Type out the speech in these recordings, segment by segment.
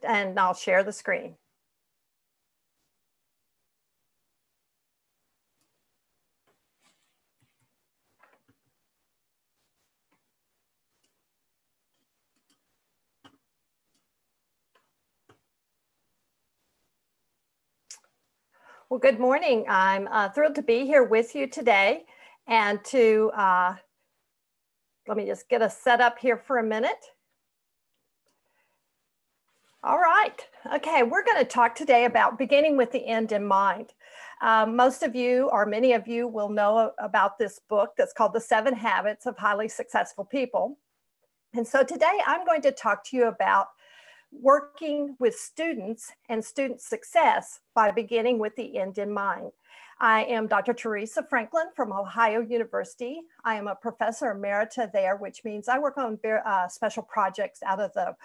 and I'll share the screen. Well, good morning. I'm thrilled to be here with you today and to, let me just get us set up here for a minute. All right. Okay, we're going to talk today about beginning with the end in mind. Most of you, or many of you, will know about this book that's called The 7 Habits of Highly Successful People. And so today I'm going to talk to you about working with students and student success by beginning with the end in mind. I am Dr. Teresa Franklin from Ohio University. I am a professor emerita there, which means I work on special projects out of the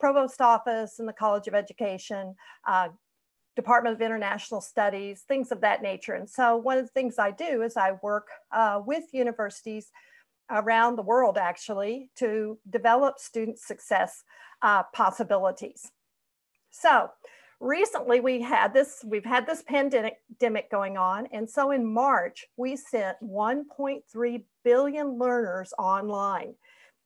Provost Office and the College of Education, Department of International Studies, things of that nature. And so one of the things I do is I work with universities around the world, actually, to develop student success possibilities. So recently we've had this pandemic going on. And so in March, we sent 1.3 billion learners online.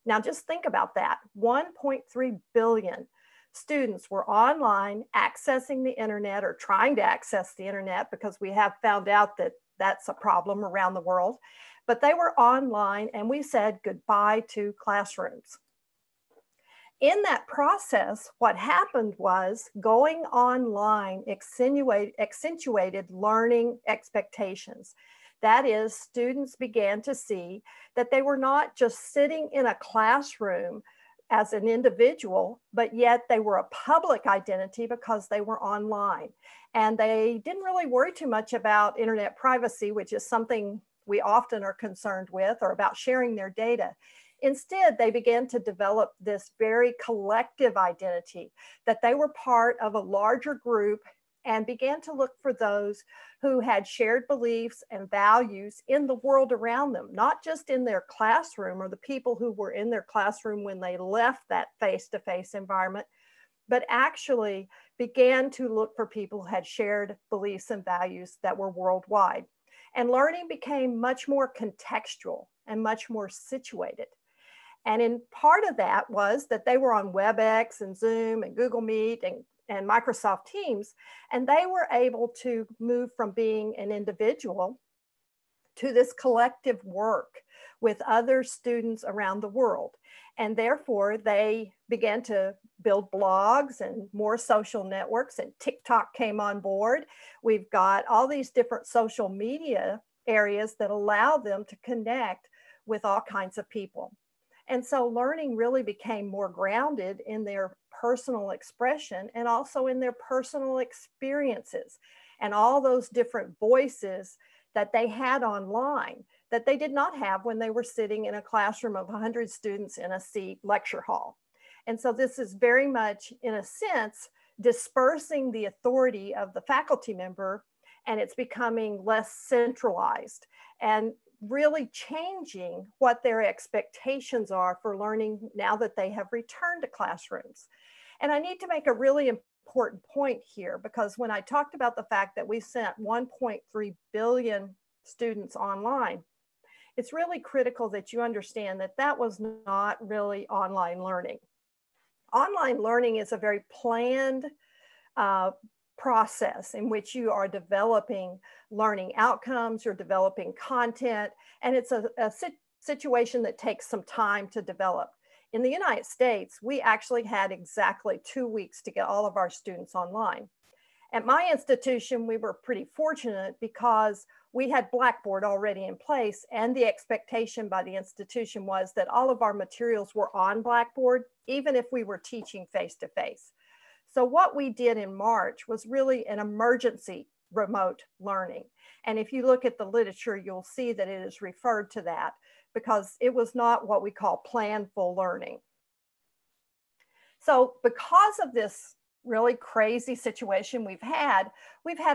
Now just think about that, 1.3 billion students were online accessing the internet or trying to access the internet, because we have found out that that's a problem around the world. But they were online, and we said goodbye to classrooms. In that process, what happened was going online accentuated learning expectations. That is, students began to see that they were not just sitting in a classroom as an individual, but yet they were a public identity because they were online. And they didn't really worry too much about internet privacy, which is something we often are concerned with, or about sharing their data. Instead, they began to develop this very collective identity, that they were part of a larger group, and began to look for those who had shared beliefs and values in the world around them, not just in their classroom or the people who were in their classroom when they left that face-to-face environment, but actually began to look for people who had shared beliefs and values that were worldwide. And learning became much more contextual and much more situated. And in part of that was that they were on WebEx and Zoom and Google Meet and Microsoft Teams, and they were able to move from being an individual to this collective work with other students around the world. And therefore, they began to build blogs and more social networks, and TikTok came on board. We've got all these different social media areas that allow them to connect with all kinds of people. And so learning really became more grounded in their personal expression and also in their personal experiences and all those different voices that they had online that they did not have when they were sitting in a classroom of 100 students in a seat lecture hall. And so this is very much, in a sense, dispersing the authority of the faculty member, and it's becoming less centralized and really changing what their expectations are for learning now that they have returned to classrooms. And I need to make a really important point here, because when I talked about the fact that we sent 1.3 billion students online, it's really critical that you understand that that was not really online learning. Online learning is a very planned process in which you are developing learning outcomes, you're developing content, and it's a situation that takes some time to develop. In the United States, we actually had exactly 2 weeks to get all of our students online. At my institution, we were pretty fortunate because we had Blackboard already in place, and the expectation by the institution was that all of our materials were on Blackboard, even if we were teaching face-to-face. So what we did in March was really an emergency remote learning. And if you look at the literature, you'll see that it is referred to that, because it was not what we call planful learning. So because of this really crazy situation we've had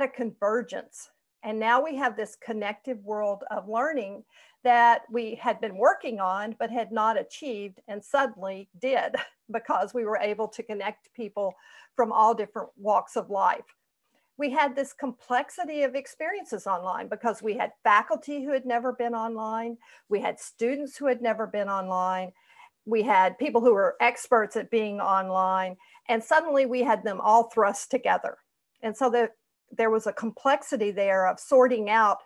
a convergence And now we have this connected world of learning that we had been working on, but had not achieved, and suddenly did because we were able to connect people from all different walks of life. We had this complexity of experiences online because we had faculty who had never been online. We had students who had never been online. We had people who were experts at being online, and suddenly we had them all thrust together. And so there was a complexity there of sorting out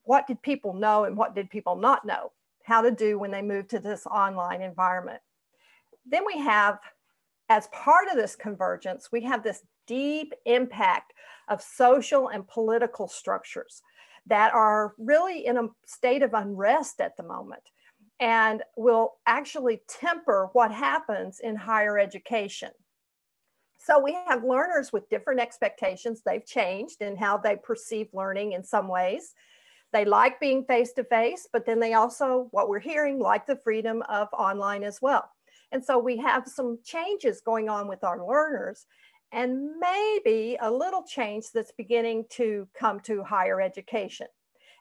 what did people know and what did people not know, how to do when they moved to this online environment. Then we have, as part of this convergence, we have this deep impact of social and political structures that are really in a state of unrest at the moment and will actually temper what happens in higher education. So we have learners with different expectations. They've changed in how they perceive learning in some ways. They like being face-to-face, but then they also, what we're hearing, like the freedom of online as well. And so we have some changes going on with our learners, and maybe a little change that's beginning to come to higher education.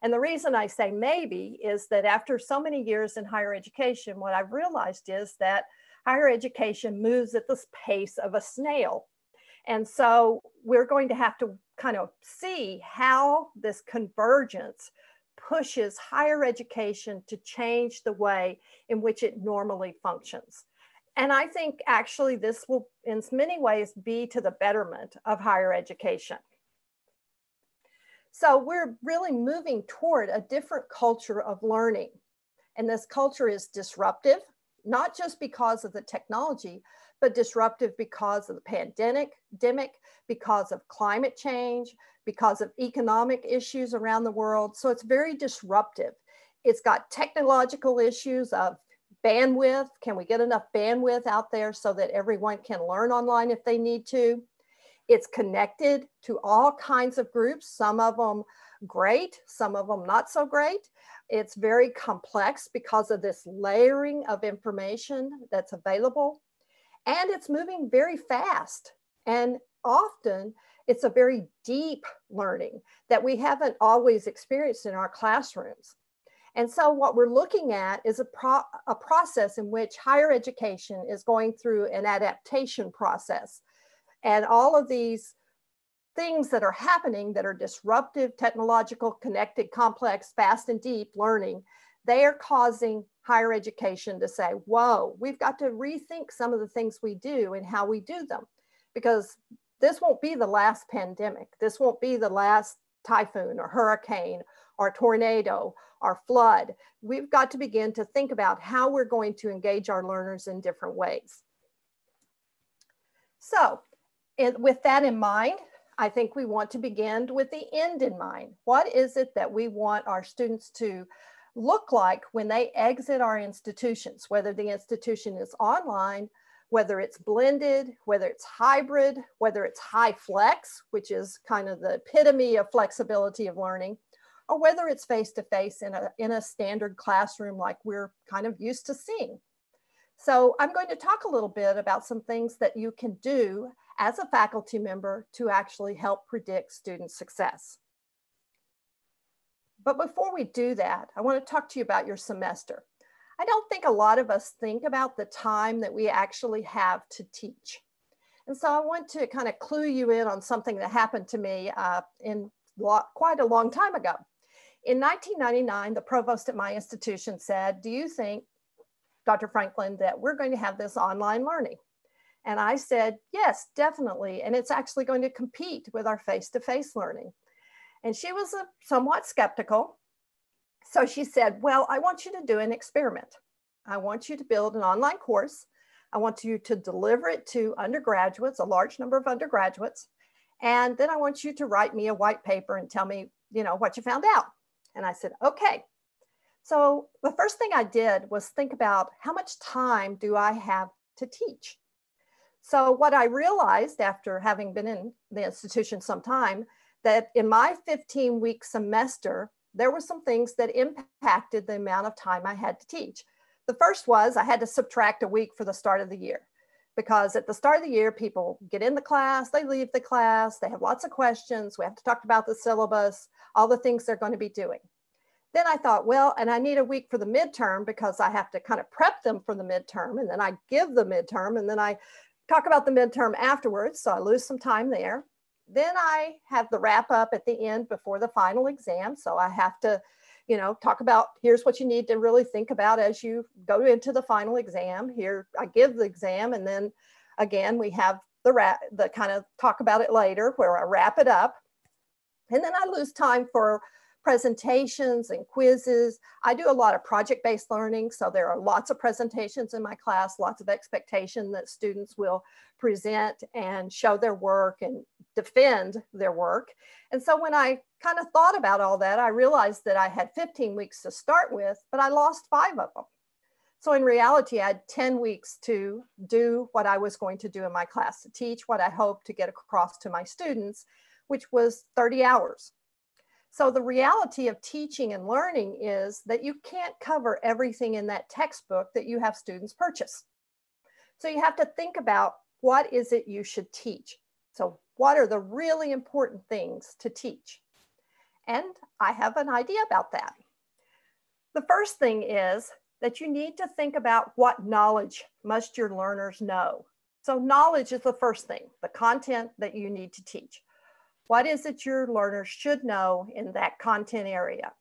And the reason I say maybe is that after so many years in higher education, what I've realized is that higher education moves at the pace of a snail. And so we're going to have to kind of see how this convergence pushes higher education to change the way in which it normally functions. And I think actually this will in many ways be to the betterment of higher education. So we're really moving toward a different culture of learning. And this culture is disruptive, not just because of the technology, but disruptive because of the pandemic, because of climate change, because of economic issues around the world. So it's very disruptive. It's got technological issues of bandwidth. Can we get enough bandwidth out there so that everyone can learn online if they need to? It's connected to all kinds of groups, some of them great, some of them not so great. It's very complex because of this layering of information that's available. And it's moving very fast. And often it's a very deep learning that we haven't always experienced in our classrooms. And so what we're looking at is a process in which higher education is going through an adaptation process. And all of these things that are happening that are disruptive, technological, connected, complex, fast and deep learning, they are causing higher education to say, whoa, we've got to rethink some of the things we do and how we do them, because this won't be the last pandemic. This won't be the last typhoon or hurricane or tornado or flood. We've got to begin to think about how we're going to engage our learners in different ways. So with that in mind, I think we want to begin with the end in mind. What is it that we want our students to look like when they exit our institutions, whether the institution is online, whether it's blended, whether it's hybrid, whether it's high flex, which is kind of the epitome of flexibility of learning, or whether it's face-to-face in a standard classroom like we're kind of used to seeing. So I'm going to talk a little bit about some things that you can do as a faculty member to actually help predict student success. But before we do that, I want to talk to you about your semester. I don't think a lot of us think about the time that we actually have to teach. And so I want to kind of clue you in on something that happened to me quite a long time ago. In 1999, the provost at my institution said, "Do you think, Dr. Franklin, that we're going to have this online learning?" And I said, "Yes, definitely. And it's actually going to compete with our face-to-face learning." And she was somewhat skeptical. So she said, "Well, I want you to do an experiment. I want you to build an online course. I want you to deliver it to undergraduates, a large number of undergraduates. And then I want you to write me a white paper and tell me, what you found out." And I said, "Okay." So the first thing I did was think about how much time do I have to teach? So what I realized after having been in the institution some time, that in my 15-week semester, there were some things that impacted the amount of time I had to teach. The first was I had to subtract a week for the start of the year. because at the start of the year, people get in the class, they leave the class, they have lots of questions. We have to talk about the syllabus, all the things they're going to be doing. Then I thought, well, and I need a week for the midterm because I have to kind of prep them for the midterm, and then I give the midterm, and then I talk about the midterm afterwards. So I lose some time there. Then I have the wrap up at the end before the final exam. So I have to, talk about, here's what you need to really think about as you go into the final exam. Here, I give the exam, and then again, we have the kind of talk about it later where I wrap it up. And then I lose time for presentations and quizzes. I do a lot of project-based learning, so there are lots of presentations in my class, lots of expectation that students will present and show their work and defend their work. And so when I kind of thought about all that, I realized that I had 15 weeks to start with, but I lost 5 of them. So in reality, I had 10 weeks to do what I was going to do in my class, to teach what I hoped to get across to my students, which was 30 hours. So the reality of teaching and learning is that you can't cover everything in that textbook that you have students purchase. So you have to think about, what is it you should teach? So what are the really important things to teach? And I have an idea about that. The first thing is that you need to think about, what knowledge must your learners know? So knowledge is the first thing, the content that you need to teach. What is it your learners should know in that content area?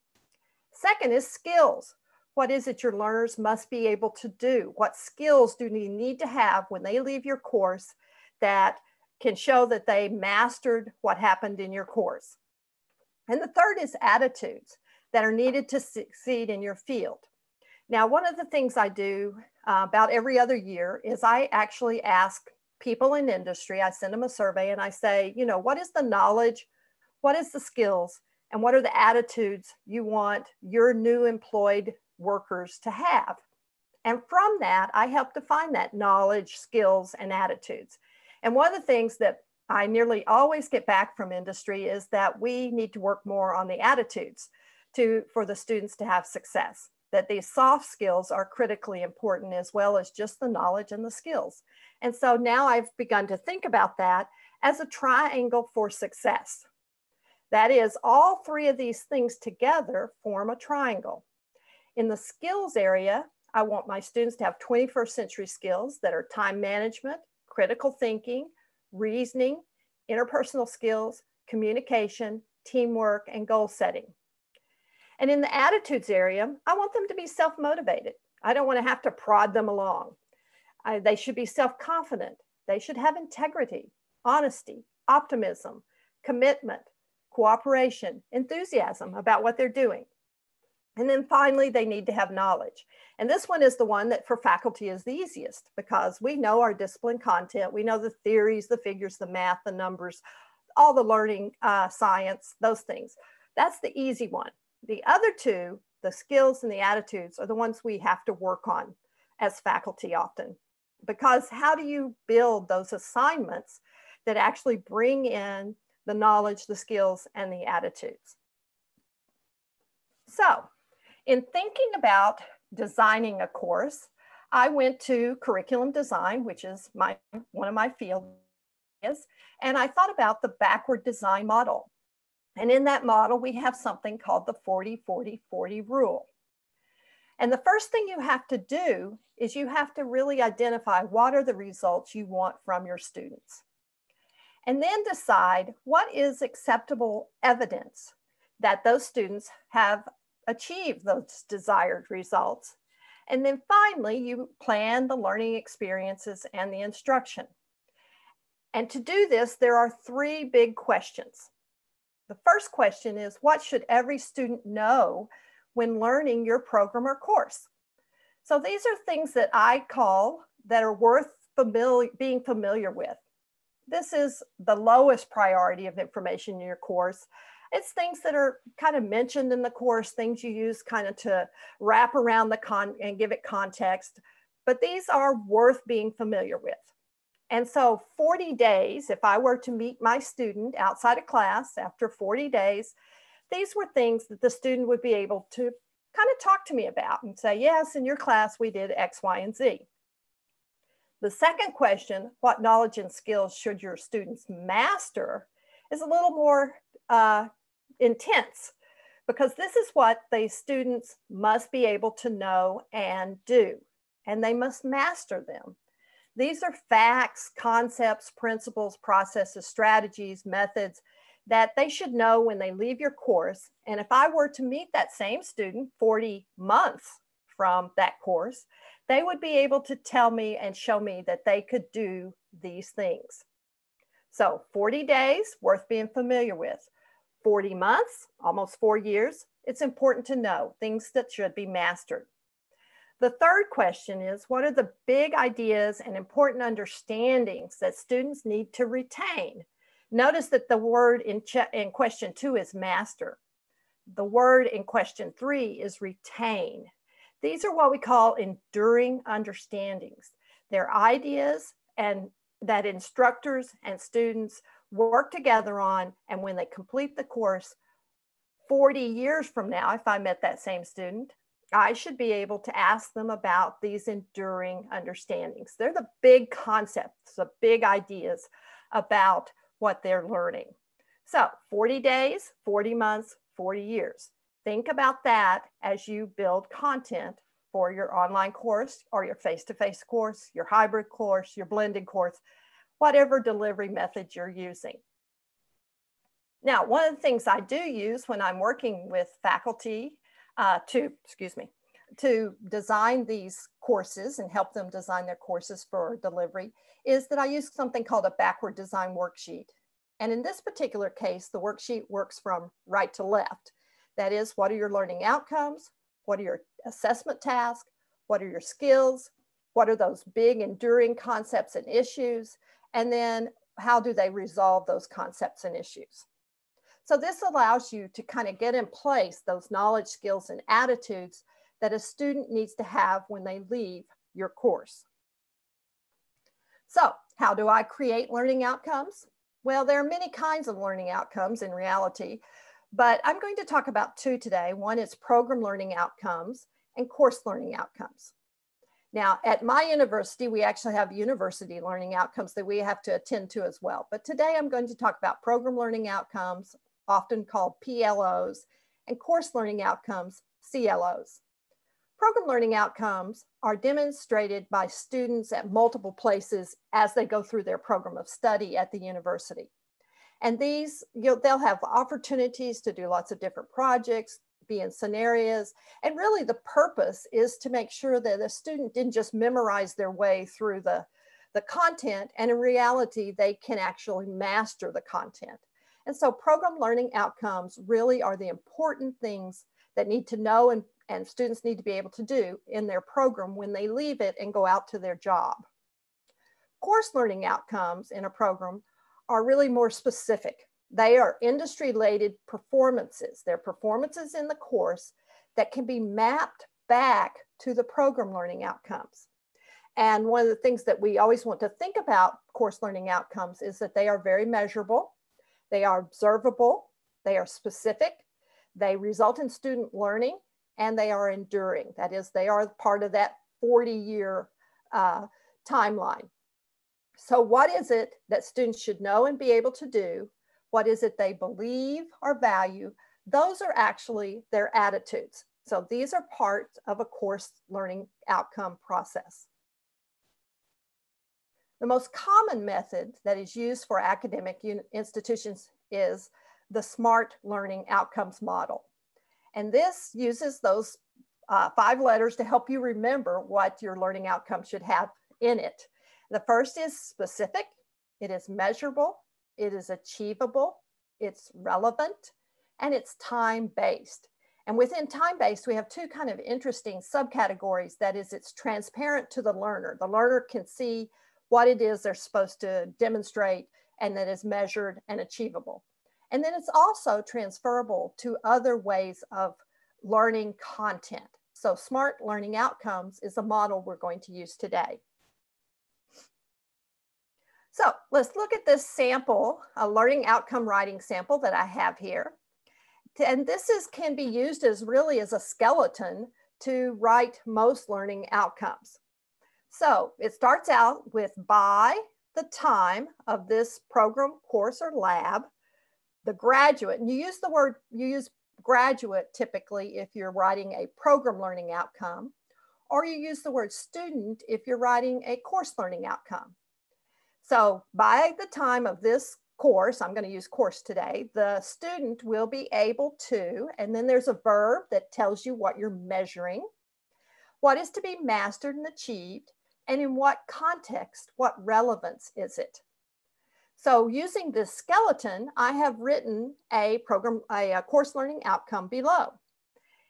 Second is skills. What is it your learners must be able to do? What skills do you need to have when they leave your course that can show that they mastered what happened in your course? And the third is attitudes that are needed to succeed in your field. Now, one of the things I do about every other year is I actually ask people in industry, I send them a survey and I say, what is the knowledge, what is the skills, and what are the attitudes you want your new employed workers to have? And from that, I help define that knowledge, skills, and attitudes. And one of the things that I nearly always get back from industry is that we need to work more on the attitudes for the students to have success, that these soft skills are critically important as well as just the knowledge and the skills. And so now I've begun to think about that as a triangle for success. That is, all 3 of these things together form a triangle. In the skills area, I want my students to have 21st century skills that are time management, critical thinking, reasoning, interpersonal skills, communication, teamwork, and goal setting. And in the attitudes area, I want them to be self-motivated. I don't want to have to prod them along. They should be self-confident. They should have integrity, honesty, optimism, commitment, cooperation, enthusiasm about what they're doing. And then finally, they need to have knowledge. And this one is the one that for faculty is the easiest, because we know our discipline content. We know the theories, the figures, the math, the numbers, all the learning, science, those things. That's the easy one. The other 2, the skills and the attitudes, are the ones we have to work on as faculty often. Because how do you build those assignments that actually bring in the knowledge, the skills, and the attitudes? So in thinking about designing a course, I went to curriculum design, which is one of my fields, and I thought about the backward design model. And in that model, we have something called the 40-40-40 rule. And the first thing you have to do is you have to really identify what are the results you want from your students. And then decide what is acceptable evidence that those students have achieved those desired results. And then finally, you plan the learning experiences and the instruction. And to do this, there are 3 big questions. The first question is, what should every student know when learning your program or course? So these are things that I call that are worth being familiar with. This is the lowest priority of information in your course. It's things that are kind of mentioned in the course, things you use kind of to wrap around and give it context, but these are worth being familiar with. And so 40 days, if I were to meet my student outside of class after 40 days, these were things that the student would be able to kind of talk to me about and say, yes, in your class we did X, Y, and Z. The second question, what knowledge and skills should your students master, is a little more intense, because this is what the students must be able to know and do, and they must master them. These are facts, concepts, principles, processes, strategies, methods that they should know when they leave your course. And if I were to meet that same student 40 months from that course, they would be able to tell me and show me that they could do these things. So 40 days, worth being familiar with. 40 months, almost 4 years, it's important to know things that should be mastered. The third question is, what are the big ideas and important understandings that students need to retain? Notice that the word in question 2 is master. The word in question 3 is retain. These are what we call enduring understandings. They're ideas and that instructors and students work together on, and when they complete the course, 40 years from now, if I met that same student, I should be able to ask them about these enduring understandings. They're the big concepts, the big ideas about what they're learning. So 40 days, 40 months, 40 years. Think about that as you build content for your online course or your face-to-face course, your hybrid course, your blended course, whatever delivery method you're using. Now, one of the things I do use when I'm working with faculty to design these courses and help them design their courses for delivery is that I use something called a backward design worksheet. And in this particular case, the worksheet works from right to left. That is, what are your learning outcomes? What are your assessment tasks? What are your skills? What are those big enduring concepts and issues? And then how do they resolve those concepts and issues? So this allows you to kind of get in place those knowledge, skills, and attitudes that a student needs to have when they leave your course. So how do I create learning outcomes? Well, there are many kinds of learning outcomes in reality, but I'm going to talk about 2 today. One is program learning outcomes and course learning outcomes. Now, at my university, we actually have university learning outcomes that we have to attend to as well. But today I'm going to talk about program learning outcomes, often called PLOs, and course learning outcomes, CLOs. Program learning outcomes are demonstrated by students at multiple places as they go through their program of study at the university. And these, they'll have opportunities to do lots of different projects, be in scenarios, and really the purpose is to make sure that the student didn't just memorize their way through the content, and in reality, they can actually master the content. And so program learning outcomes really are the important things that need to know and students need to be able to do in their program when they leave it and go out to their job. Course learning outcomes in a program are really more specific. They are industry-related performances. They're performances in the course that can be mapped back to the program learning outcomes. And one of the things that we always want to think about course learning outcomes is that they are very measurable, they are observable, they are specific, they result in student learning, and they are enduring. That is, they are part of that 40-year timeline. So what is it that students should know and be able to do? What is it they believe or value? Those are actually their attitudes. So these are parts of a course learning outcome process. The most common method that is used for academic institutions is the SMART learning outcomes model. And this uses those 5 letters to help you remember what your learning outcome should have in it. The first is specific, it is measurable, it is achievable, it's relevant, and it's time-based. And within time-based, we have 2 kind of interesting subcategories. That is, it's transparent to the learner. The learner can see what it is they're supposed to demonstrate and that is measured and achievable. And then it's also transferable to other ways of learning content. So SMART learning outcomes is a model we're going to use today. So let's look at this sample, a learning outcome writing sample that I have here. And this can be used as really as a skeleton to write most learning outcomes. So it starts out with by the time of this program, course, or lab, the graduate, and you use graduate typically if you're writing a program learning outcome, or you use the word student if you're writing a course learning outcome. So by the time of this course, I'm going to use course today, the student will be able to, and then there's a verb that tells you what you're measuring, what is to be mastered and achieved, and in what context, what relevance is it? So using this skeleton, I have written a course learning outcome below.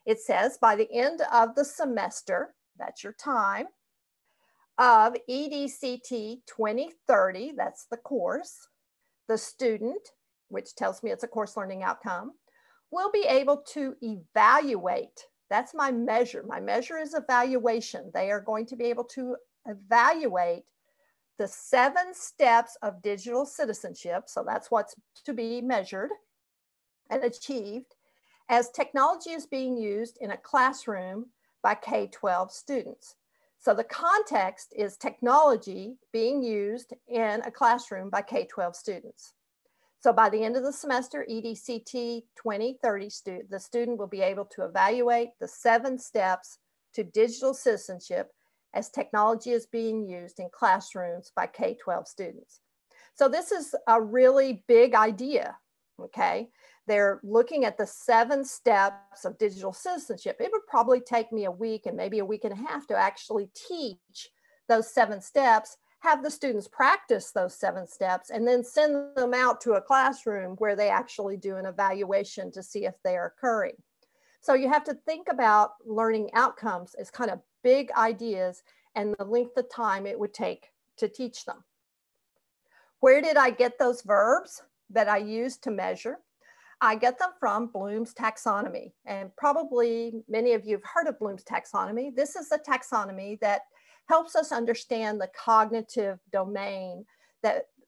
It says by the end of the semester, that's your time, of EDCT 2030, that's the course, the student, which tells me it's a course learning outcome, will be able to evaluate. That's my measure. My measure is evaluation. They are going to be able to evaluate the 7 steps of digital citizenship. So that's what's to be measured and achieved as technology is being used in a classroom by K-12 students. So the context is technology being used in a classroom by K-12 students. So by the end of the semester, EDCT 2030, the student will be able to evaluate the 7 steps to digital citizenship as technology is being used in classrooms by K-12 students. So this is a really big idea, okay? They're looking at the 7 steps of digital citizenship. It would probably take me a week and maybe a week and a half to actually teach those 7 steps, have the students practice those 7 steps, and then send them out to a classroom where they actually do an evaluation to see if they are occurring. So you have to think about learning outcomes as kind of big ideas and the length of time it would take to teach them. Where did I get those verbs that I use to measure? I get them from Bloom's taxonomy, and probably many of you have heard of Bloom's taxonomy. This is a taxonomy that helps us understand the cognitive domain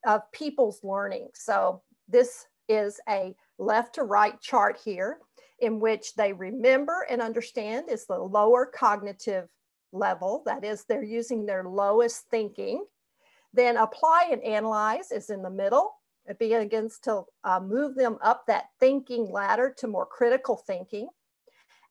of people's learning. So this is a left to right chart here in which they remember and understand is the lower cognitive level. That is, they're using their lowest thinking. Then apply and analyze is in the middle. It begins to move them up that thinking ladder to more critical thinking.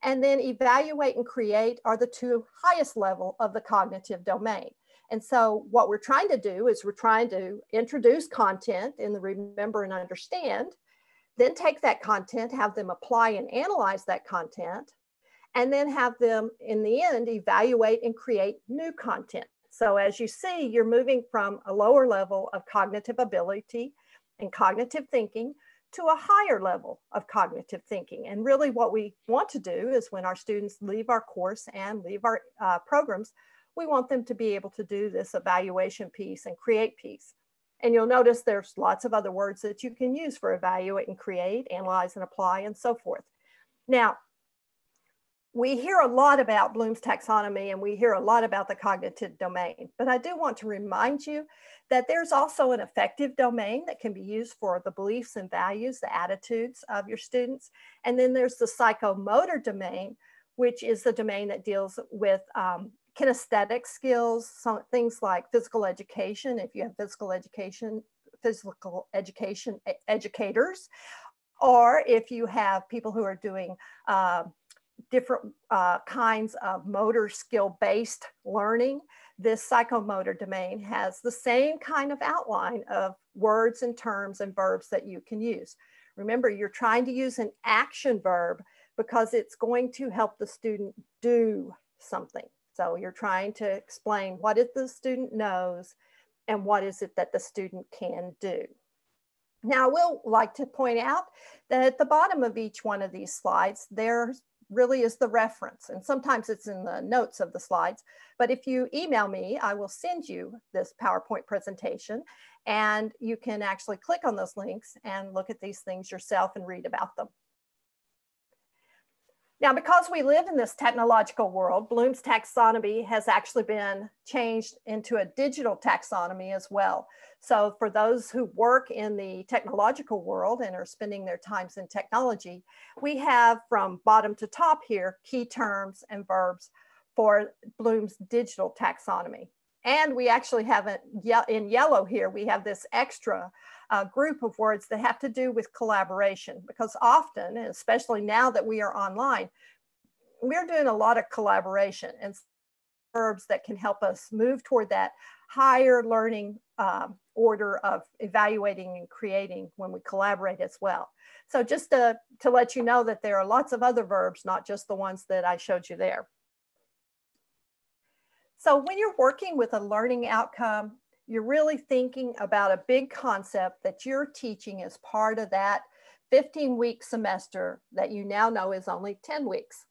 And then evaluate and create are the 2 highest level of the cognitive domain. And so what we're trying to do is we're trying to introduce content in the remember and understand, then take that content, have them apply and analyze that content, and then have them in the end evaluate and create new content. So as you see, you're moving from a lower level of cognitive ability and cognitive thinking to a higher level of cognitive thinking. And really what we want to do is when our students leave our course and leave our programs, we want them to be able to do this evaluation piece and create piece. And you'll notice there's lots of other words that you can use for evaluate and create, analyze and apply, and so forth. Now, we hear a lot about Bloom's taxonomy and we hear a lot about the cognitive domain, but I do want to remind you that there's also an affective domain that can be used for the beliefs and values, the attitudes of your students. And then there's the psychomotor domain, which is the domain that deals with kinesthetic skills, things like physical education, if you have physical education educators, or if you have people who are doing different kinds of motor skill-based learning, this psychomotor domain has the same kind of outline of words and terms and verbs that you can use. Remember, you're trying to use an action verb because it's going to help the student do something. So you're trying to explain what it the student knows and what is it that the student can do. Now, I will like to point out that at the bottom of each one of these slides, there really is the reference. And sometimes it's in the notes of the slides. But if you email me, I will send you this PowerPoint presentation. And you can actually click on those links and look at these things yourself and read about them. Now, because we live in this technological world, Bloom's taxonomy has actually been changed into a digital taxonomy as well. So for those who work in the technological world and are spending their times in technology, we have from bottom to top here, key terms and verbs for Bloom's digital taxonomy. And we actually have it in yellow here, we have this extra group of words that have to do with collaboration, because often, and especially now that we are online, we're doing a lot of collaboration and verbs that can help us move toward that higher learning order of evaluating and creating when we collaborate as well. So just to let you know that there are lots of other verbs, not just the ones that I showed you there. So when you're working with a learning outcome, you're really thinking about a big concept that you're teaching as part of that 15-week semester that you now know is only 10 weeks.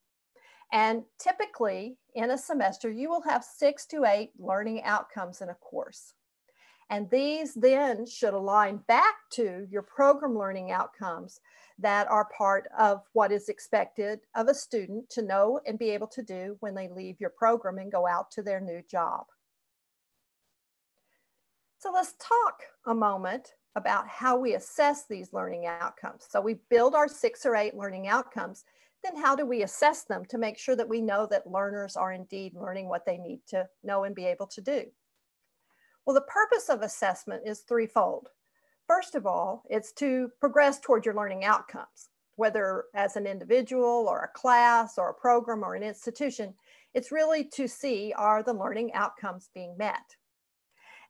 And typically in a semester, you will have 6 to 8 learning outcomes in a course. And these then should align back to your program learning outcomes that are part of what is expected of a student to know and be able to do when they leave your program and go out to their new job. So let's talk a moment about how we assess these learning outcomes. So we build our 6 or 8 learning outcomes. Then how do we assess them to make sure that we know that learners are indeed learning what they need to know and be able to do? Well, the purpose of assessment is threefold. First of all, it's to progress toward your learning outcomes, whether as an individual or a class or a program or an institution. It's really to see, are the learning outcomes being met?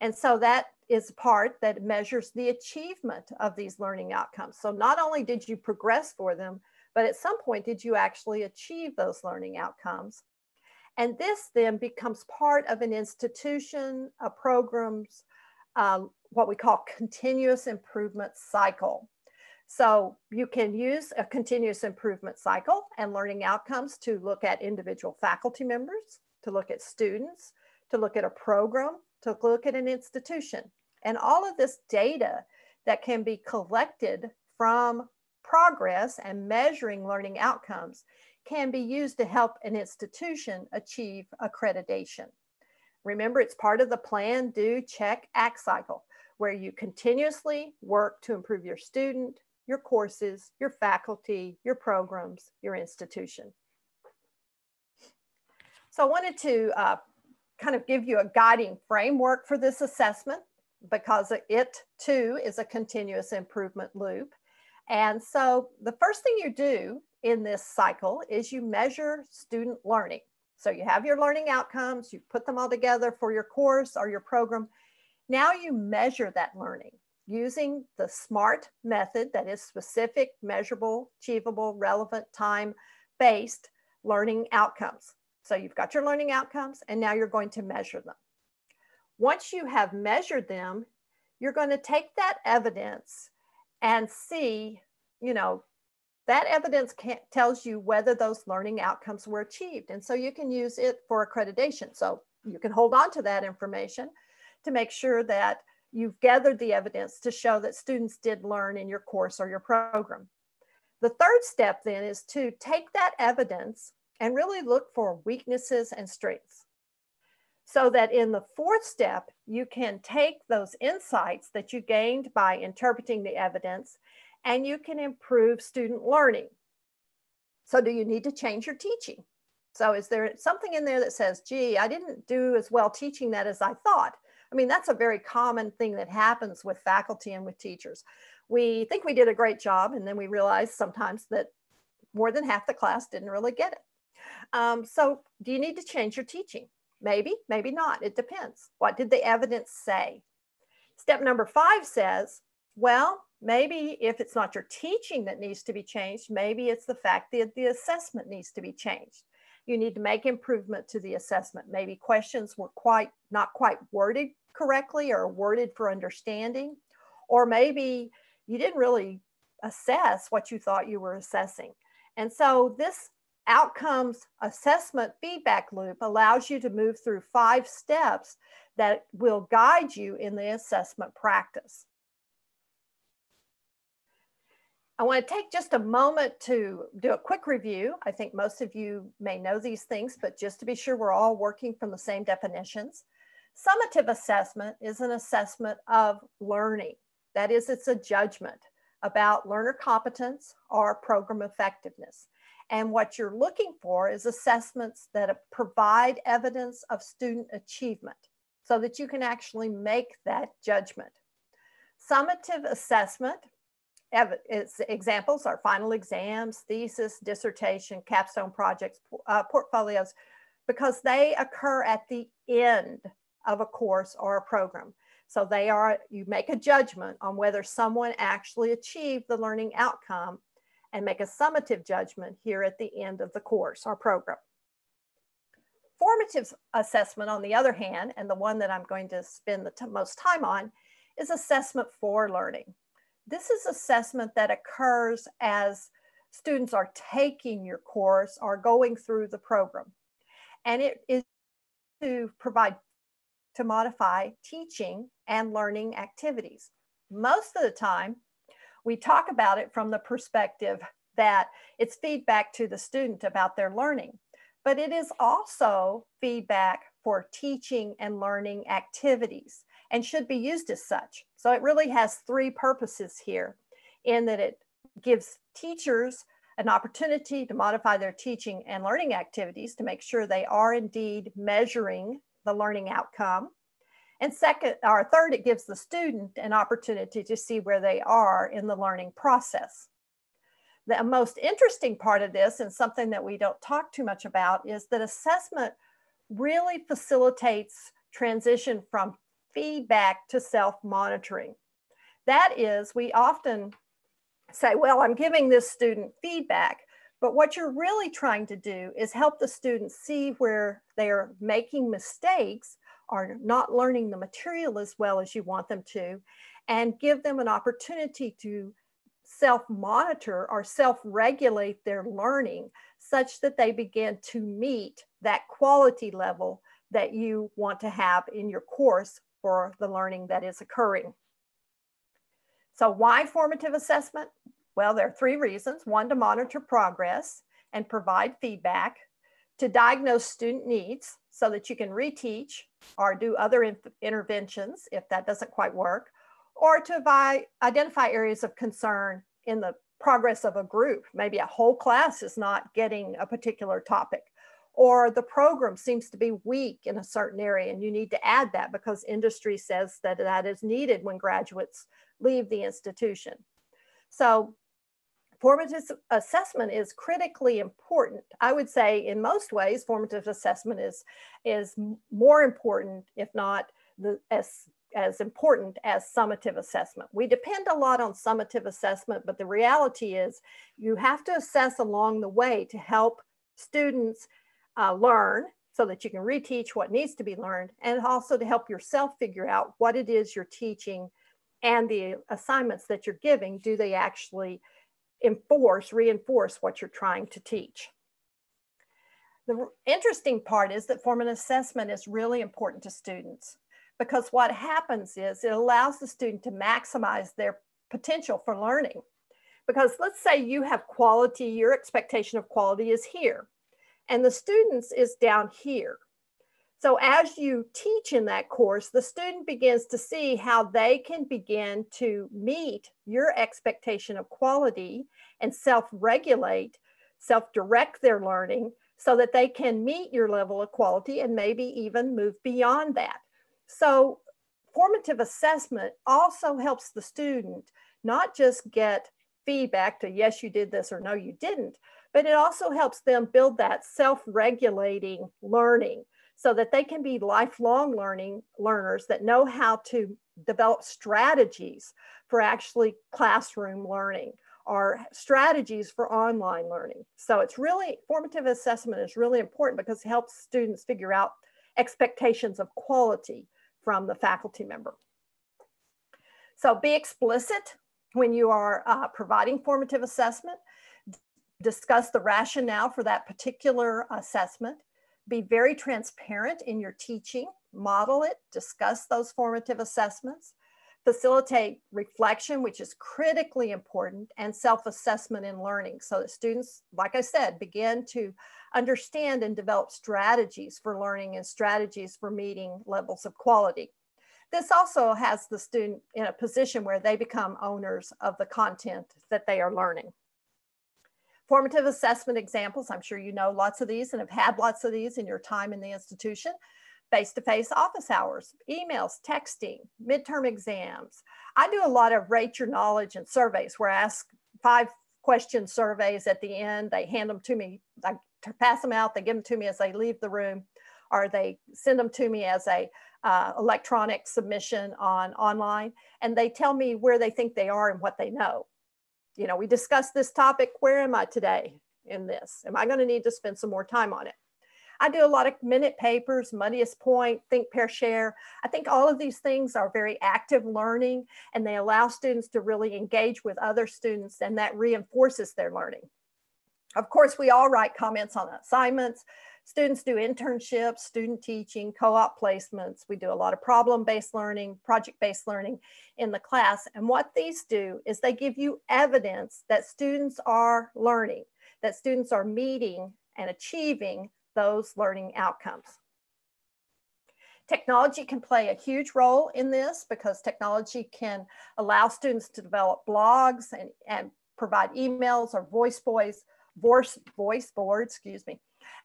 And so that is part that measures the achievement of these learning outcomes. So not only did you progress for them, but at some point did you actually achieve those learning outcomes? And this then becomes part of an institution, a program's, what we call continuous improvement cycle. So you can use a continuous improvement cycle and learning outcomes to look at individual faculty members, to look at students, to look at a program, to look at an institution. And all of this data that can be collected from progress and measuring learning outcomes can be used to help an institution achieve accreditation. Remember, it's part of the plan, do, check, act cycle, where you continuously work to improve your student, your courses, your faculty, your programs, your institution. So I wanted to kind of give you a guiding framework for this assessment, because it too is a continuous improvement loop. And so the first thing you do in this cycle is you measure student learning. So you have your learning outcomes, you put them all together for your course or your program. Now you measure that learning using the SMART method, that is specific, measurable, achievable, relevant, time-based learning outcomes. So you've got your learning outcomes and now you're going to measure them. Once you have measured them, you're going to take that evidence and see, that evidence tells you whether those learning outcomes were achieved. And so you can use it for accreditation. So you can hold on to that information to make sure that you've gathered the evidence to show that students did learn in your course or your program. The third step then is to take that evidence and really look for weaknesses and strengths. So that in the fourth step, you can take those insights that you gained by interpreting the evidence and you can improve student learning. So do you need to change your teaching? So is there something in there that says, gee, I didn't do as well teaching that as I thought? I mean, that's a very common thing that happens with faculty and with teachers. We think we did a great job and then we realize sometimes that more than half the class didn't really get it. So do you need to change your teaching? Maybe, maybe not, it depends. What did the evidence say? Step number 5 says, well, maybe if it's not your teaching that needs to be changed, maybe it's the fact that the assessment needs to be changed. You need to make improvement to the assessment. Maybe questions were not quite worded correctly or worded for understanding, or maybe you didn't really assess what you thought you were assessing. And so this outcomes assessment feedback loop allows you to move through 5 steps that will guide you in the assessment practice. I want to take just a moment to do a quick review. I think most of you may know these things, but just to be sure we're all working from the same definitions. Summative assessment is an assessment of learning. That is, it's a judgment about learner competence or program effectiveness. And what you're looking for is assessments that provide evidence of student achievement. so that you can actually make that judgment. Summative assessment, its examples are final exams, thesis, dissertation, capstone projects, portfolios, because they occur at the end of a course or a program. So you make a judgment on whether someone actually achieved the learning outcome and make a summative judgment here at the end of the course or program. Formative assessment, on the other hand, and the one that I'm going to spend the most time on, is assessment for learning. This is assessment that occurs as students are taking your course or going through the program. And it is to modify teaching and learning activities. Most of the time, we talk about it from the perspective that it's feedback to the student about their learning, but it is also feedback for teaching and learning activities and should be used as such. So it really has three purposes here, in that it gives teachers an opportunity to modify their teaching and learning activities to make sure they are indeed measuring the learning outcome. And third, it gives the student an opportunity to see where they are in the learning process. The most interesting part of this, and something that we don't talk too much about, is that assessment really facilitates transition from feedback to self-monitoring. That is, we often say, well, I'm giving this student feedback, but what you're really trying to do is help the students see where they're making mistakes or not learning the material as well as you want them to, and give them an opportunity to self-monitor or self-regulate their learning such that they begin to meet that quality level that you want to have in your course for the learning that is occurring. So why formative assessment? Well, there are three reasons. One, to monitor progress and provide feedback, to diagnose student needs so that you can reteach or do other interventions if that doesn't quite work, or to identify areas of concern in the progress of a group. Maybe a whole class is not getting a particular topic, or the program seems to be weak in a certain area and you need to add that because industry says that that is needed when graduates leave the institution. So formative assessment is critically important. I would say in most ways, formative assessment is more important, if not as important as summative assessment. We depend a lot on summative assessment, but the reality is you have to assess along the way to help students learn so that you can reteach what needs to be learned, and also to help yourself figure out what it is you're teaching and the assignments that you're giving. Do they actually reinforce what you're trying to teach? The interesting part is that formative assessment is really important to students, because what happens is it allows the student to maximize their potential for learning. Because let's say you have quality, your expectation of quality is here, and the student's is down here. So as you teach in that course, the student begins to see how they can begin to meet your expectation of quality and self-regulate, self-direct their learning so that they can meet your level of quality and maybe even move beyond that. So formative assessment also helps the student not just get feedback to yes, you did this or no, you didn't, but it also helps them build that self-regulating learning so that they can be lifelong learners that know how to develop strategies for actually classroom learning or strategies for online learning. So it's really, formative assessment is really important because it helps students figure out expectations of quality from the faculty member. So be explicit when you are providing formative assessment. Discuss the rationale for that particular assessment. Be very transparent in your teaching, model it, discuss those formative assessments, facilitate reflection, which is critically important, and self-assessment in learning so that students, like I said, begin to understand and develop strategies for learning and strategies for meeting levels of quality. This also has the student in a position where they become owners of the content that they are learning. Formative assessment examples, I'm sure you know lots of these and have had lots of these in your time in the institution. face-to-face office hours, emails, texting, midterm exams. I do a lot of rate your knowledge and surveys where I ask 5-question surveys at the end. They hand them to me, I pass them out, they give them to me as they leave the room, or they send them to me as a electronic submission online, and they tell me where they think they are and what they know. You know, we discussed this topic, where am I today in this? Am I going to need to spend some more time on it? I do a lot of minute papers, muddiest point, think, pair, share. I think all of these things are very active learning, and they allow students to really engage with other students, and that reinforces their learning. Of course, we all write comments on assignments. Students do internships, student teaching, co-op placements. We do a lot of problem-based learning, project-based learning in the class. And what these do is they give you evidence that students are learning, that students are meeting and achieving those learning outcomes. Technology can play a huge role in this because technology can allow students to develop blogs and provide emails or voice boards,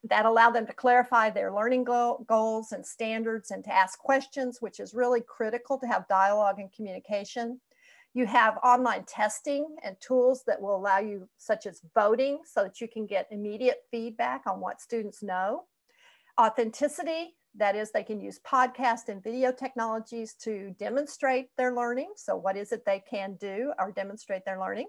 that allow them to clarify their learning goals and standards and to ask questions, which is really critical to have dialogue and communication. You have online testing and tools that will allow you, such as voting, so that you can get immediate feedback on what students know. Authenticity, that is, they can use podcast and video technologies to demonstrate their learning. So what is it they can do or demonstrate their learning?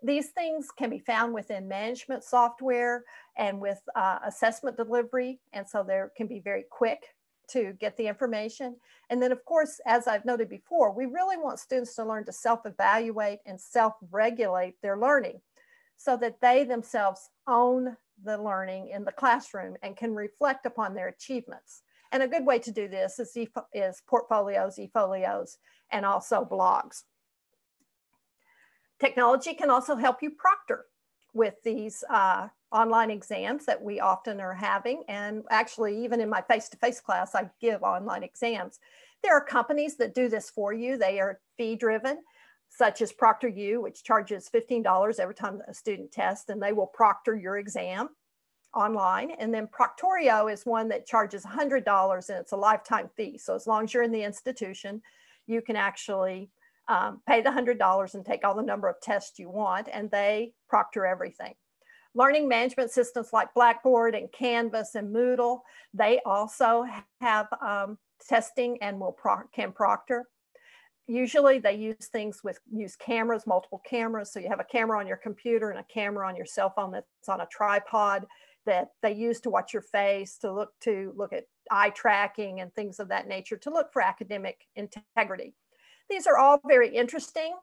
These things can be found within management software and with assessment delivery. And so they can be very quick to get the information. And then of course, as I've noted before, we really want students to learn to self-evaluate and self-regulate their learning so that they themselves own the learning in the classroom and can reflect upon their achievements. And a good way to do this is portfolios, e-folios, and also blogs. Technology can also help you proctor with these online exams that we often are having. And actually, even in my face-to-face class, I give online exams. There are companies that do this for you. They are fee-driven, such as ProctorU, which charges $15 every time a student tests, and they will proctor your exam online. And then Proctorio is one that charges $100, and it's a lifetime fee. So as long as you're in the institution, you can actually pay the $100 and take all the number of tests you want, and they proctor everything. Learning management systems like Blackboard and Canvas and Moodle, they also have testing and can proctor. Usually they use cameras, multiple cameras. So you have a camera on your computer and a camera on your cell phone that's on a tripod that they use to watch your face, to look at eye tracking and things of that nature, to look for academic integrity. These are all very interesting.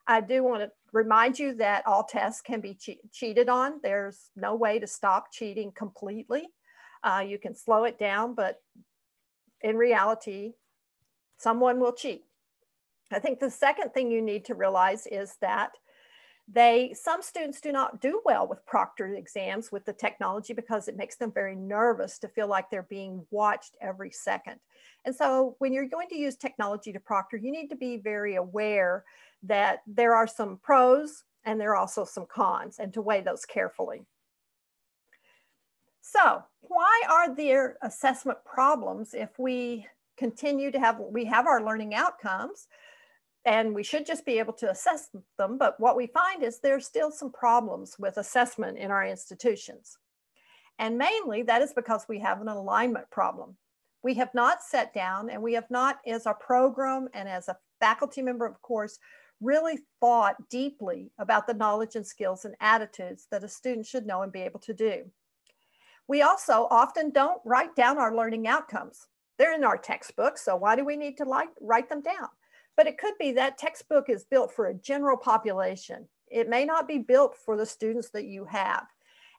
I do want to remind you that all tests can be cheated on. There's no way to stop cheating completely. You can slow it down, but in reality, someone will cheat. I think the second thing you need to realize is that some students do not do well with proctored exams with the technology because it makes them very nervous to feel like they're being watched every second. And so when you're going to use technology to proctor, you need to be very aware that there are some pros and there are also some cons, and to weigh those carefully. So why are there assessment problems if we continue to have our learning outcomes? And we should just be able to assess them. But what we find is there's still some problems with assessment in our institutions. And mainly that is because we have an alignment problem. We have not sat down, and we have not, as a program and as a faculty member of course, really thought deeply about the knowledge and skills and attitudes that a student should know and be able to do. We also often don't write down our learning outcomes. They're in our textbook, so why do we need to write them down? But it could be that textbook is built for a general population. It may not be built for the students that you have.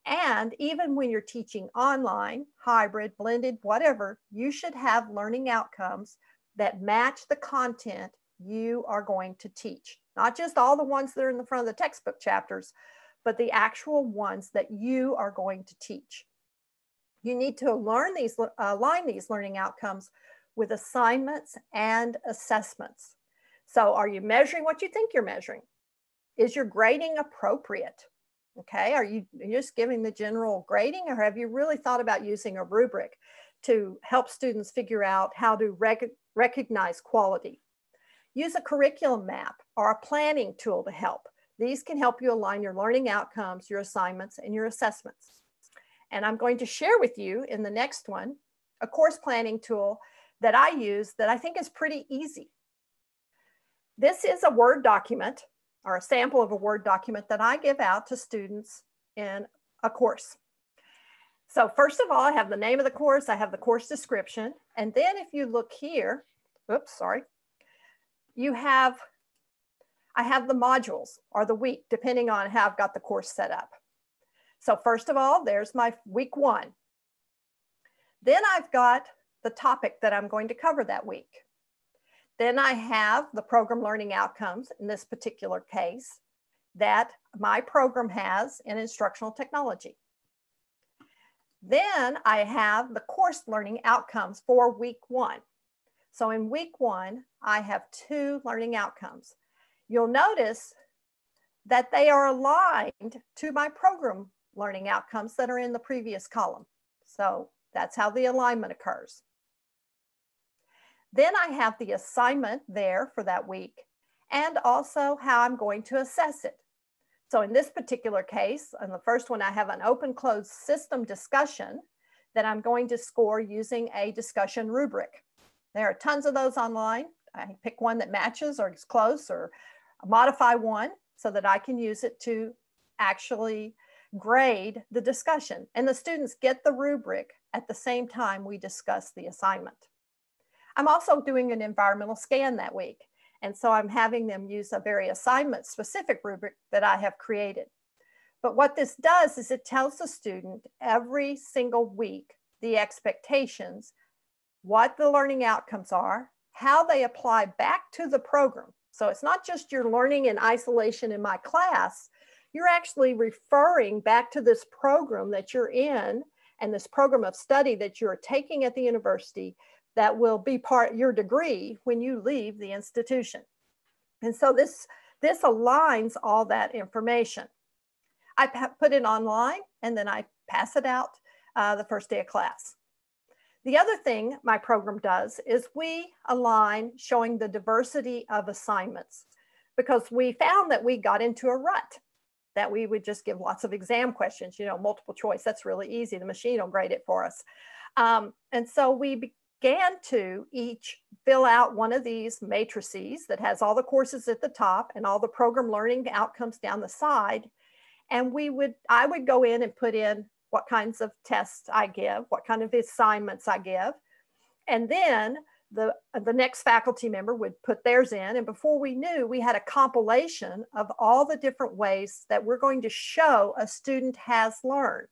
And even when you're teaching online, hybrid, blended, whatever, you should have learning outcomes that match the content you are going to teach. Not just all the ones that are in the front of the textbook chapters, but the actual ones that you are going to teach. You need to align these learning outcomes with assignments and assessments. So are you measuring what you think you're measuring? Is your grading appropriate? Okay, are you just giving the general grading, or have you really thought about using a rubric to help students figure out how to recognize quality. Use a curriculum map or a planning tool to help. These can help you align your learning outcomes, your assignments, and your assessments. And I'm going to share with you in the next one a course planning tool that I use that I think is pretty easy. This is a Word document or a sample of a Word document that I give out to students in a course. So first of all, I have the name of the course, I have the course description, and then if you look here, oops, sorry, I have the modules or the week, depending on how I've got the course set up. So first of all, there's my week 1. Then I've got the topic that I'm going to cover that week. Then I have the program learning outcomes in this particular case that my program has in instructional technology. Then I have the course learning outcomes for week 1. So in week 1, I have 2 learning outcomes. You'll notice that they are aligned to my program learning outcomes that are in the previous column. So that's how the alignment occurs. Then I have the assignment there for that week and also how I'm going to assess it. So in this particular case, in the first one, I have an open-closed system discussion that I'm going to score using a discussion rubric. There are tons of those online. I pick one that matches or is close or modify one so that I can use it to actually grade the discussion. And the students get the rubric at the same time we discuss the assignment. I'm also doing an environmental scan that week. And so I'm having them use a very assignment specific rubric that I have created. But what this does is it tells the student every single week the expectations, what the learning outcomes are, how they apply back to the program. So it's not just you're learning in isolation in my class, you're actually referring back to this program that you're in and this program of study that you're taking at the university that will be part of your degree when you leave the institution. And so this aligns all that information. I put it online and then I pass it out the first day of class. The other thing my program does is we align showing the diversity of assignments because we found that we got into a rut, that we would just give lots of exam questions, you know, multiple choice, that's really easy. The machine will grade it for us. And so we began to each fill out one of these matrices that has all the courses at the top and all the program learning outcomes down the side. And I would go in and put in what kinds of tests I give, what kind of assignments I give. And then the next faculty member would put theirs in. And before we knew, we had a compilation of all the different ways that we're going to show a student has learned.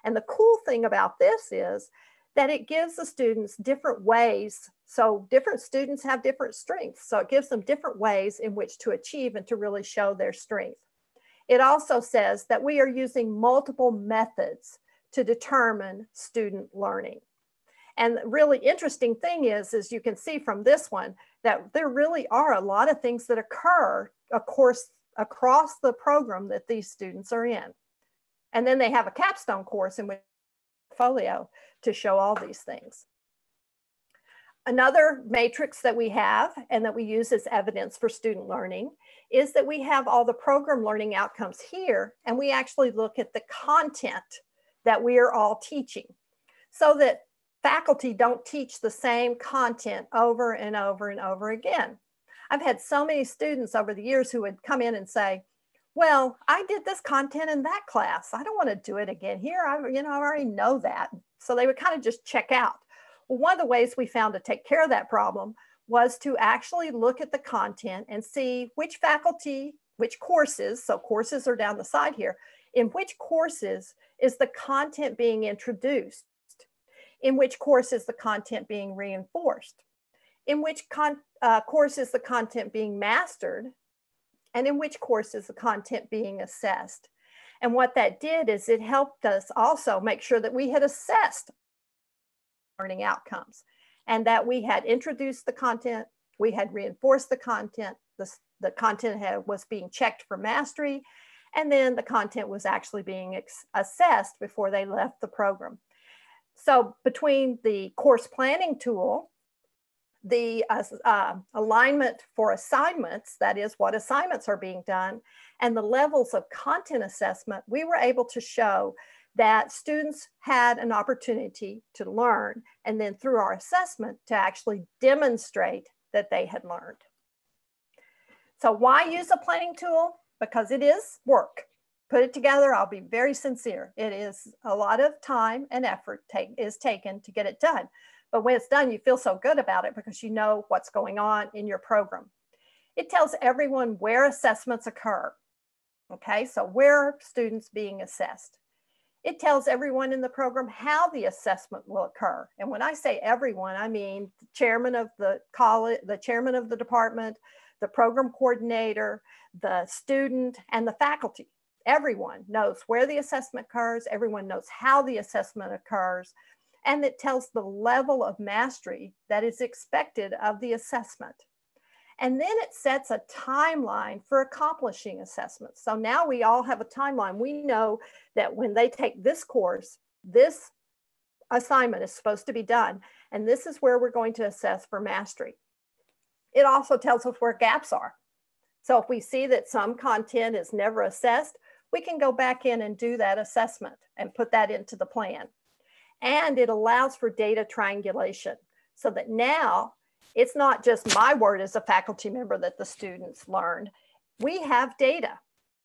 And the cool thing about this is that it gives the students different ways. So different students have different strengths. So it gives them different ways in which to achieve and to really show their strength. It also says that we are using multiple methods to determine student learning. And the really interesting thing is you can see from this one that there really are a lot of things that occur, of course, across the program that these students are in. And then they have a capstone course in which portfolio to show all these things. Another matrix that we have and that we use as evidence for student learning is that we have all the program learning outcomes here, and we actually look at the content that we are all teaching so that faculty don't teach the same content over and over and over again. I've had so many students over the years who would come in and say, well, I did this content in that class. I don't want to do it again here. I already know that. So they would kind of just check out. Well, one of the ways we found to take care of that problem was to actually look at the content and see which faculty, which courses, so courses are down the side here, in which courses is the content being introduced, in which course is the content being reinforced, in which course is the content being mastered, and in which course is the content being assessed. And what that did is it helped us also make sure that we had assessed learning outcomes and that we had introduced the content, we had reinforced the content, the content was being checked for mastery, and then the content was actually being assessed before they left the program. So between the course planning tool, the alignment for assignments, that is what assignments are being done, and the levels of content assessment, we were able to show that students had an opportunity to learn, and then through our assessment to actually demonstrate that they had learned. So why use a planning tool? Because it is work. Put it together, I'll be very sincere. It is a lot of time and effort is taken to get it done. But when it's done, you feel so good about it because you know what's going on in your program. It tells everyone where assessments occur. Okay, so where are students being assessed? It tells everyone in the program how the assessment will occur. And when I say everyone, I mean the chairman of the college, the chairman of the department, the program coordinator, the student, and the faculty. Everyone knows where the assessment occurs. Everyone knows how the assessment occurs. And it tells the level of mastery that is expected of the assessment. And then it sets a timeline for accomplishing assessments. So now we all have a timeline. We know that when they take this course, this assignment is supposed to be done. And this is where we're going to assess for mastery. It also tells us where gaps are. So if we see that some content is never assessed, we can go back in and do that assessment and put that into the plan. And it allows for data triangulation so that now it's not just my word as a faculty member that the students learned. We have data.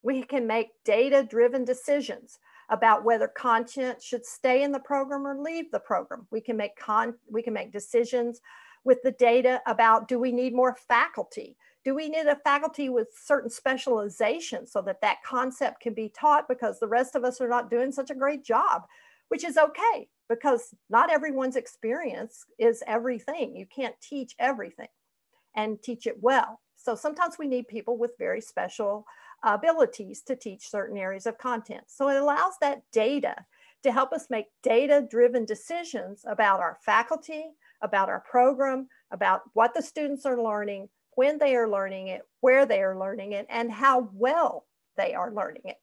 We can make data-driven decisions about whether content should stay in the program or leave the program. We can make decisions with the data about, do we need more faculty? Do we need a faculty with certain specialization so that that concept can be taught because the rest of us are not doing such a great job, which is okay because not everyone's experience is everything. You can't teach everything and teach it well. So sometimes we need people with very special abilities to teach certain areas of content. So it allows that data to help us make data-driven decisions about our faculty, about our program, about what the students are learning, when they are learning it, where they are learning it, and how well they are learning it.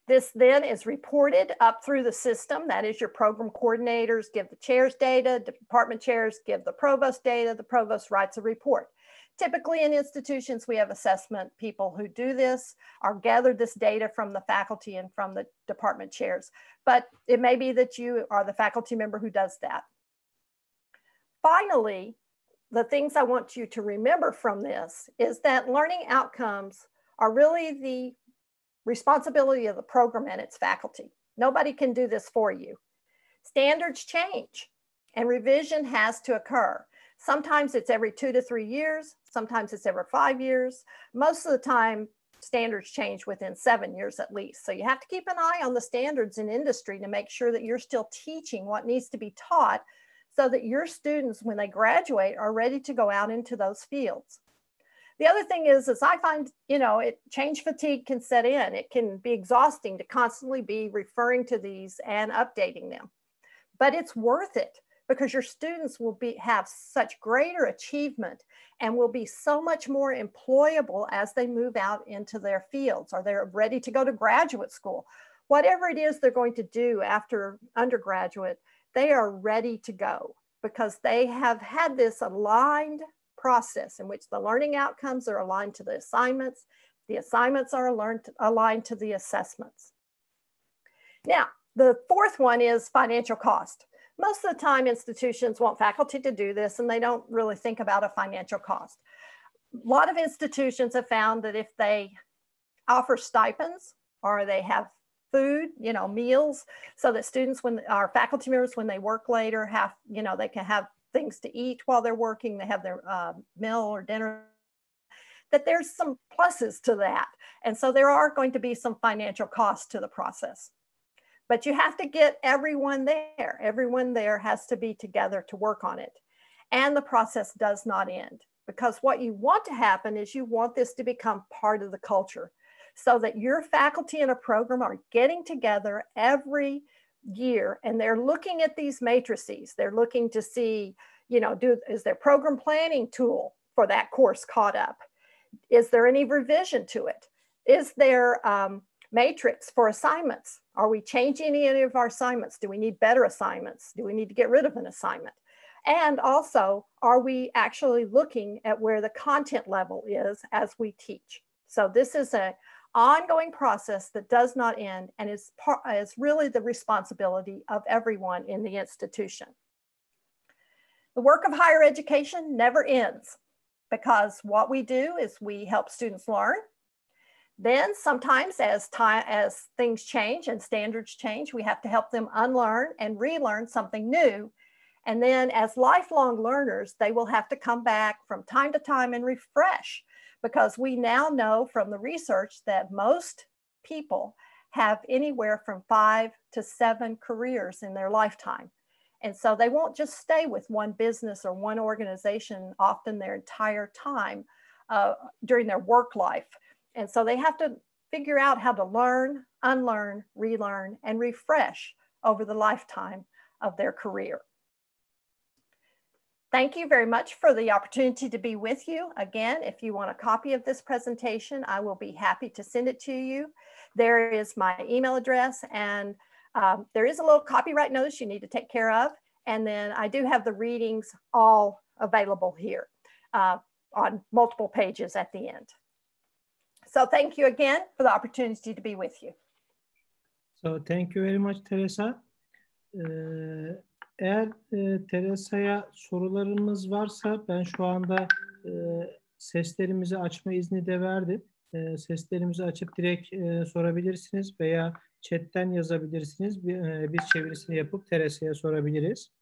This then is reported up through the system. That is, your program coordinators give the chairs data, department chairs give the provost data, the provost writes a report. Typically in institutions, we have assessment people who do this or gather this data from the faculty and from the department chairs. But it may be that you are the faculty member who does that. Finally, the things I want you to remember from this is that learning outcomes are really the responsibility of the program and its faculty. Nobody can do this for you. Standards change and revision has to occur. Sometimes it's every 2 to 3 years. Sometimes it's every 5 years. Most of the time, standards change within 7 years at least. So you have to keep an eye on the standards in industry to make sure that you're still teaching what needs to be taught so that your students, when they graduate, are ready to go out into those fields. The other thing is I find, change fatigue can set in. It can be exhausting to constantly be referring to these and updating them. But it's worth it because your students will have such greater achievement and will be so much more employable as they move out into their fields or they're ready to go to graduate school. Whatever it is they're going to do after undergraduate, they are ready to go because they have had this aligned process in which the learning outcomes are aligned to the assignments are aligned to the assessments. Now, the fourth one is financial cost. Most of the time institutions want faculty to do this and they don't really think about a financial cost. A lot of institutions have found that if they offer stipends or they have food, meals, so that students, our faculty members, when they work later, they can have things to eat while they're working, they have their meal or dinner, that there's some pluses to that. And so there are going to be some financial costs to the process. But you have to get everyone there. Everyone there has to be together to work on it. And the process does not end because what you want to happen is you want this to become part of the culture so that your faculty in a program are getting together every year and they're looking at these matrices. They're looking to see, is their program planning tool for that course caught up? Is there any revision to it? Is there matrix for assignments? Are we changing any of our assignments? Do we need better assignments? Do we need to get rid of an assignment? And also, are we actually looking at where the content level is as we teach? So this is an ongoing process that does not end and is really the responsibility of everyone in the institution. The work of higher education never ends, because what we do is we help students learn. Then sometimes as things change and standards change, we have to help them unlearn and relearn something new. And then as lifelong learners, they will have to come back from time to time and refresh, because we now know from the research that most people have anywhere from 5 to 7 careers in their lifetime. And so they won't just stay with one business or one organization often their entire time during their work life. And so they have to figure out how to learn, unlearn, relearn, and refresh over the lifetime of their career. Thank you very much for the opportunity to be with you. Again, if you want a copy of this presentation, I will be happy to send it to you. There is my email address, and there is a little copyright notice you need to take care of. And then I do have the readings all available here on multiple pages at the end. So thank you again for the opportunity to be with you. So thank you very much, Teresa. Eğer Teresa'ya sorularımız varsa ben şu anda seslerimizi açma izni de verdim. Seslerimizi açıp direkt sorabilirsiniz veya chatten yazabilirsiniz. Biz çevirisini yapıp Teresa'ya sorabiliriz.